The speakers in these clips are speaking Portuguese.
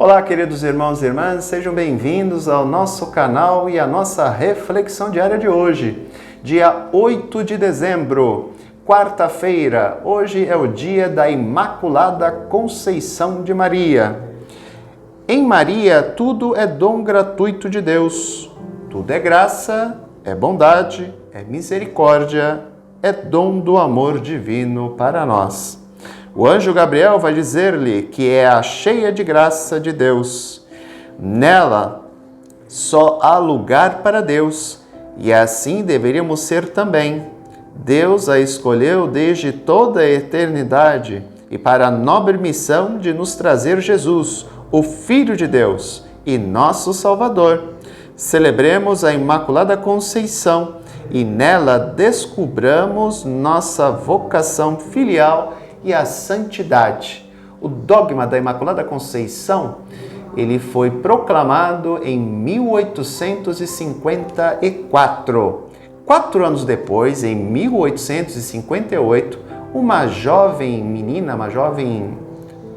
Olá, queridos irmãos e irmãs, sejam bem-vindos ao nosso canal e à nossa reflexão diária de hoje, dia 8 de dezembro, quarta-feira. Hoje é o dia da Imaculada Conceição de Maria. Em Maria, tudo é dom gratuito de Deus, tudo é graça, é bondade, é misericórdia, é dom do amor divino para nós. O anjo Gabriel vai dizer-lhe que é a cheia de graça de Deus. Nela só há lugar para Deus, e assim deveríamos ser também. Deus a escolheu desde toda a eternidade e para a nobre missão de nos trazer Jesus, o Filho de Deus e nosso Salvador. Celebremos a Imaculada Conceição e nela descubramos nossa vocação filial e a santidade. O dogma da Imaculada Conceição, ele foi proclamado em 1854. 4 anos depois, em 1858, uma jovem menina, uma jovem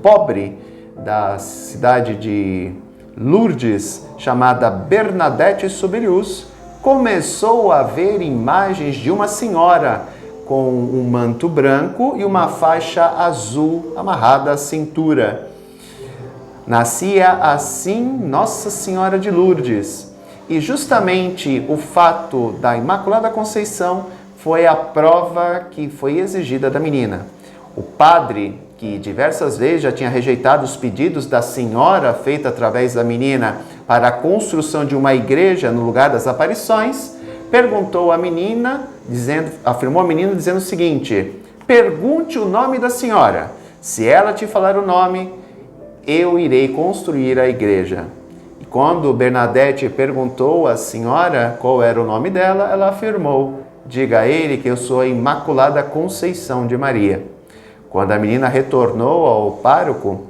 pobre da cidade de Lourdes, chamada Bernadette Soubirous, começou a ver imagens de uma senhora com um manto branco e uma faixa azul amarrada à cintura. Nascia assim Nossa Senhora de Lourdes. E justamente o fato da Imaculada Conceição foi a prova que foi exigida da menina. O padre, que diversas vezes já tinha rejeitado os pedidos da senhora feita através da menina para a construção de uma igreja no lugar das aparições, perguntou à menina, afirmou a menina dizendo o seguinte: pergunte o nome da senhora. Se ela te falar o nome, eu irei construir a igreja. E quando Bernadette perguntou à senhora qual era o nome dela, ela afirmou: diga a ele que eu sou a Imaculada Conceição de Maria. Quando a menina retornou ao pároco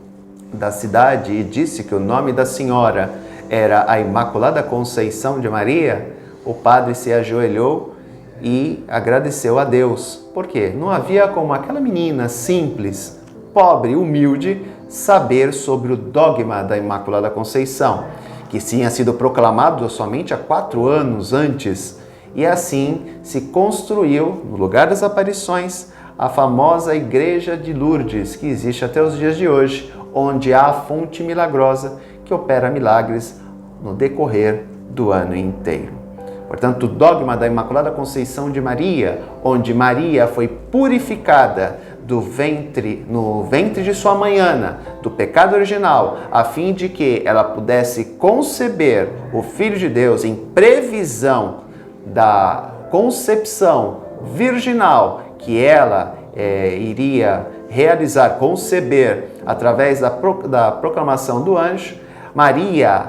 da cidade e disse que o nome da senhora era a Imaculada Conceição de Maria, o padre se ajoelhou e agradeceu a Deus. Por quê? Não havia como aquela menina simples, pobre, humilde, saber sobre o dogma da Imaculada Conceição, que tinha sido proclamado somente há 4 anos antes. E assim se construiu, no lugar das aparições, a famosa Igreja de Lourdes, que existe até os dias de hoje, onde há a fonte milagrosa que opera milagres no decorrer do ano inteiro. Portanto, o dogma da Imaculada Conceição de Maria, onde Maria foi purificada no ventre de sua mãe Ana, do pecado original, a fim de que ela pudesse conceber o Filho de Deus em previsão da concepção virginal que ela iria realizar, conceber através da proclamação do anjo. Maria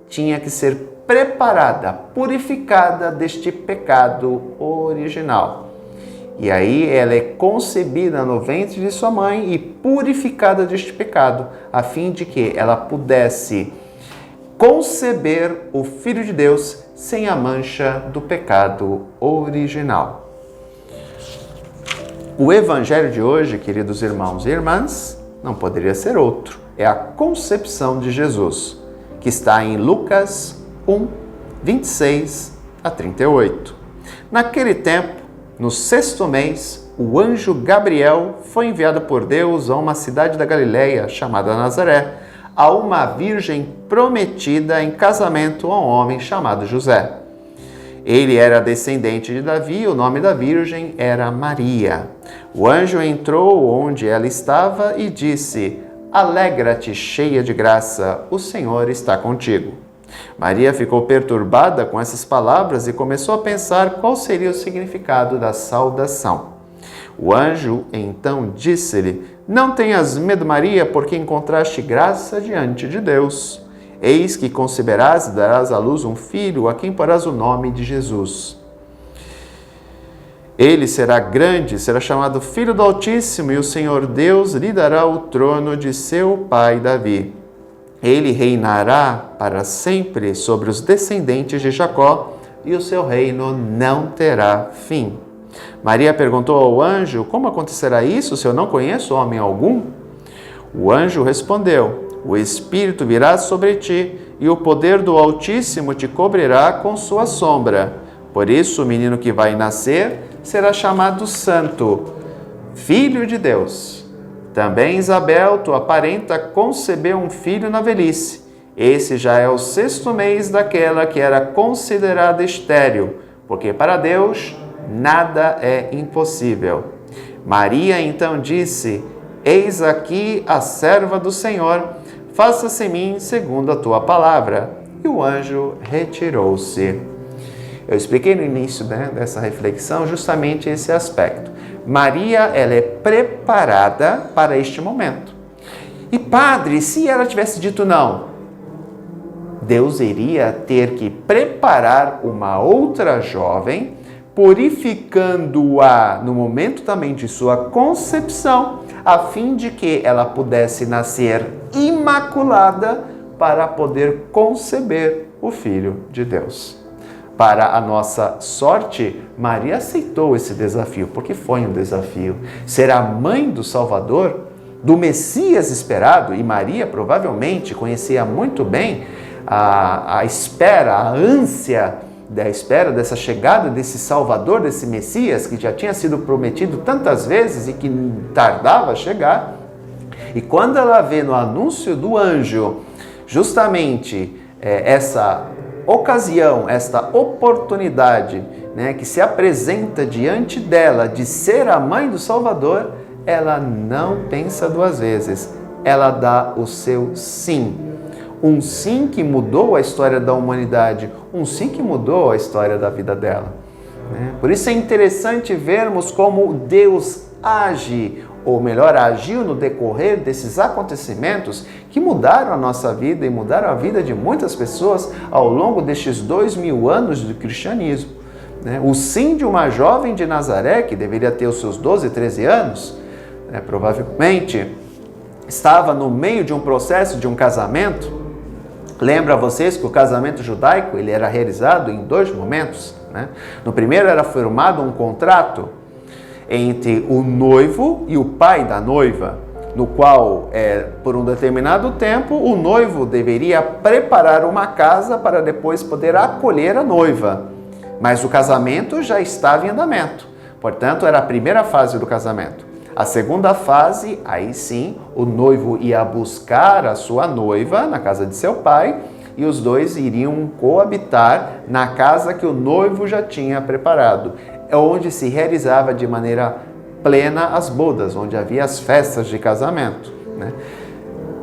tinha que ser preparada, purificada deste pecado original. E aí ela é concebida no ventre de sua mãe e purificada deste pecado, a fim de que ela pudesse conceber o Filho de Deus sem a mancha do pecado original. O evangelho de hoje, queridos irmãos e irmãs, não poderia ser outro. É a concepção de Jesus, que está em Lucas 1, 26 a 38. Naquele tempo, no 6º mês, o anjo Gabriel foi enviado por Deus a uma cidade da Galileia, chamada Nazaré, a uma virgem prometida em casamento a um homem chamado José. Ele era descendente de Davi, o nome da virgem era Maria. O anjo entrou onde ela estava e disse: alegra-te, cheia de graça, o Senhor está contigo. Maria ficou perturbada com essas palavras e começou a pensar qual seria o significado da saudação. O anjo então disse-lhe: não tenhas medo, Maria, porque encontraste graça diante de Deus. Eis que conceberás e darás à luz um filho, a quem porás o nome de Jesus. Ele será grande, será chamado Filho do Altíssimo, e o Senhor Deus lhe dará o trono de seu pai Davi. Ele reinará para sempre sobre os descendentes de Jacó, e o seu reino não terá fim. Maria perguntou ao anjo: como acontecerá isso se eu não conheço homem algum? O anjo respondeu: O Espírito virá sobre ti, e o poder do Altíssimo te cobrirá com sua sombra. Por isso, o menino que vai nascer será chamado Santo, Filho de Deus. Também Isabel, tua parenta, concebeu um filho na velhice. Esse já é o 6º mês daquela que era considerada estéril, porque para Deus nada é impossível. Maria então disse: Eis aqui a serva do Senhor, faça-se em mim segundo a tua palavra. E o anjo retirou-se. Eu expliquei no início dessa reflexão justamente esse aspecto. Maria, ela é preparada para este momento. E padre, se ela tivesse dito não, Deus iria ter que preparar uma outra jovem, purificando-a no momento também de sua concepção, a fim de que ela pudesse nascer imaculada para poder conceber o Filho de Deus. Para a nossa sorte, Maria aceitou esse desafio, porque foi um desafio. Ser a mãe do Salvador, do Messias esperado, e Maria provavelmente conhecia muito bem a espera, a ânsia da espera dessa chegada desse Salvador, desse Messias, que já tinha sido prometido tantas vezes e que tardava a chegar. E quando ela vê no anúncio do anjo, justamente essa ocasião, esta oportunidade, que se apresenta diante dela de ser a mãe do Salvador, ela não pensa duas vezes, ela dá o seu sim. Um sim que mudou a história da humanidade, um sim que mudou a história da vida dela. Por isso é interessante vermos como Deus age, ou melhor, agiu no decorrer desses acontecimentos que mudaram a nossa vida e mudaram a vida de muitas pessoas ao longo destes 2000 anos do cristianismo. O sim de uma jovem de Nazaré, que deveria ter os seus 12, 13 anos, provavelmente estava no meio de um processo de um casamento. Lembra vocês que o casamento judaico ele era realizado em 2 momentos. No primeiro era firmado um contrato entre o noivo e o pai da noiva, no qual, por um determinado tempo, o noivo deveria preparar uma casa para depois poder acolher a noiva. Mas o casamento já estava em andamento. Portanto, era a primeira fase do casamento. A segunda fase, aí sim, o noivo ia buscar a sua noiva na casa de seu pai e os dois iriam coabitar na casa que o noivo já tinha preparado, onde se realizava de maneira plena as bodas, onde havia as festas de casamento.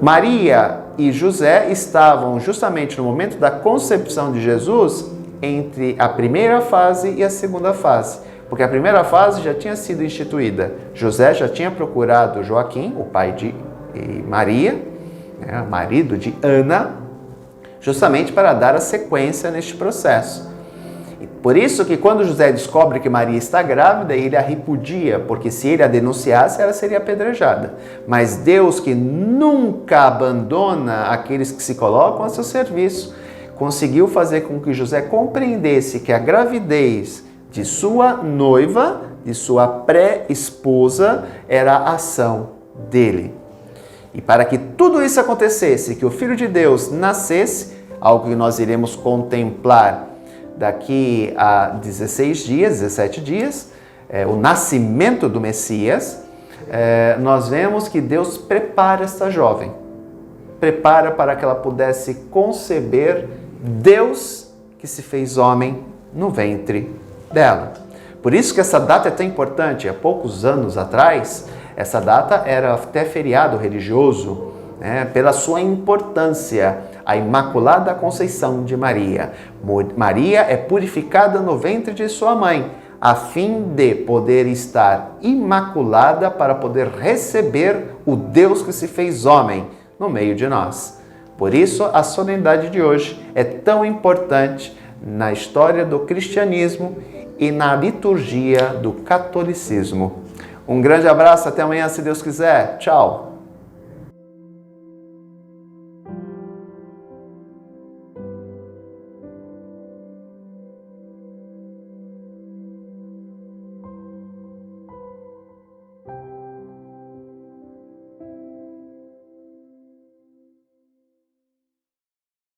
Maria e José estavam justamente no momento da concepção de Jesus entre a primeira fase e a segunda fase. Porque a primeira fase já tinha sido instituída. José já tinha procurado Joaquim, o pai de Maria, marido de Ana, justamente para dar a sequência neste processo. E por isso que quando José descobre que Maria está grávida, ele a repudia, porque se ele a denunciasse, ela seria apedrejada. Mas Deus, que nunca abandona aqueles que se colocam a seu serviço, conseguiu fazer com que José compreendesse que a gravidez de sua noiva, de sua pré-esposa, era a ação dele. E para que tudo isso acontecesse, que o Filho de Deus nascesse, algo que nós iremos contemplar daqui a 17 dias, o nascimento do Messias, nós vemos que Deus prepara esta jovem, prepara para que ela pudesse conceber Deus que se fez homem no ventre dela. Por isso que essa data é tão importante. Há poucos anos atrás, essa data era até feriado religioso, pela sua importância, a Imaculada Conceição de Maria. Maria é purificada no ventre de sua mãe, a fim de poder estar imaculada para poder receber o Deus que se fez homem no meio de nós. Por isso, a solenidade de hoje é tão importante na história do cristianismo e na liturgia do catolicismo. Um grande abraço, até amanhã, se Deus quiser. Tchau!